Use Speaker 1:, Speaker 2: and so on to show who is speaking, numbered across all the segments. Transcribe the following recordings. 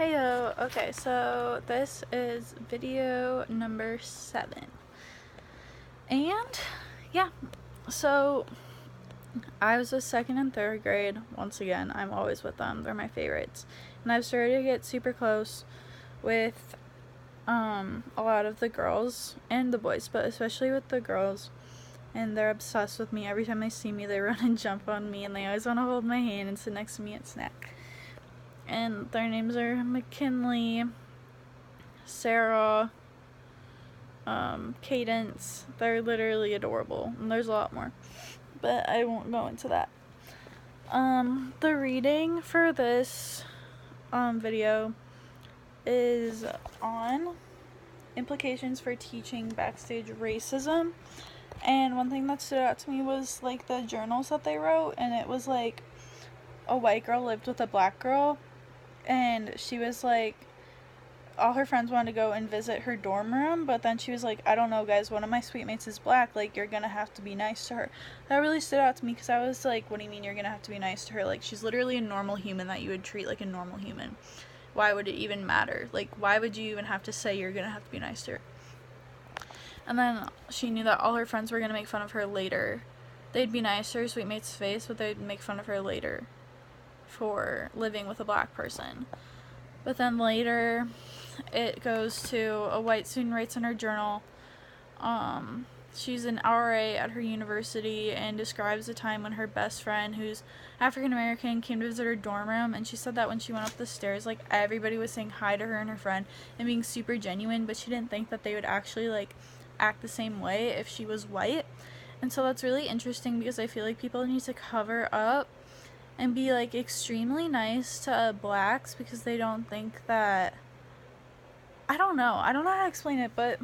Speaker 1: Heyo, okay, so this is video number 7. And yeah, so I was with 2nd and 3rd grade. Once again, I'm always with them. They're my favorites. And I've started to get super close with a lot of the girls and the boys, but especially with the girls. And they're obsessed with me. Every time they see me, they run and jump on me, and they always want to hold my hand and sit next to me and snack. And their names are McKinley, Sarah, Cadence. They're literally adorable, and there's a lot more, but I won't go into that. The reading for this video is on implications for teaching backstage racism. And one thing that stood out to me was like the journals that they wrote, and it was like a white girl lived with a black girl, and she was like, all her friends wanted to go and visit her dorm room, but then she was like, I don't know guys, one of my suite mates is black, like you're gonna have to be nice to her. That really stood out to me, because I was like, what do you mean you're gonna have to be nice to her? Like, she's literally a normal human that you would treat like a normal human. Why would it even matter? Like, why would you even have to say you're gonna have to be nice to her? And then she knew that all her friends were gonna make fun of her later. They'd be nice to her suite mate's face, but they'd make fun of her later for living with a black person. But then later it goes to a white student writes in her journal, she's an RA at her university, and describes a time when her best friend, who's African American, came to visit her dorm room, and she said that when she went up the stairs, like, everybody was saying hi to her and her friend and being super genuine, but she didn't think that they would actually like act the same way if she was white. And so that's really interesting, because I feel like people need to cover up and be like extremely nice to blacks, because they don't think that, I don't know how to explain it, but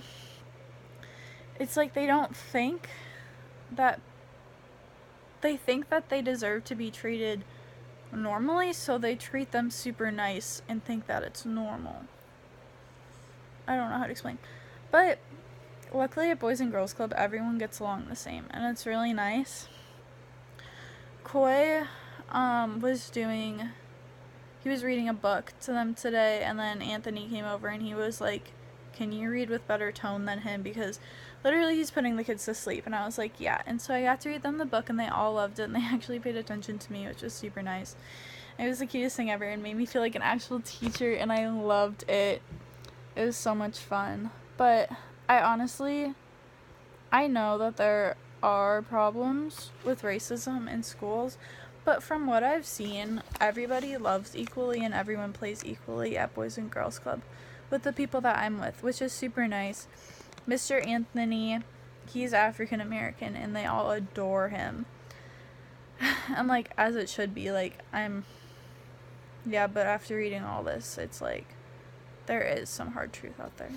Speaker 1: it's like they think that they deserve to be treated normally, so they treat them super nice and think that it's normal. I don't know how to explain, but luckily at Boys and Girls Club everyone gets along the same, and it's really nice. Coy he was reading a book to them today, and then Anthony came over and he was like, can you read with better tone than him, because literally he's putting the kids to sleep. And I was like, yeah. And so I got to read them the book, and they all loved it, and they actually paid attention to me, which was super nice. It was the cutest thing ever, and made me feel like an actual teacher, and I loved it. It was so much fun. But I know that there are problems with racism in schools, but from what I've seen, everybody loves equally and everyone plays equally at Boys and Girls Club with the people that I'm with, which is super nice. Mr. Anthony, he's African American, and they all adore him. And like, as it should be, like, but after reading all this, it's like, there is some hard truth out there.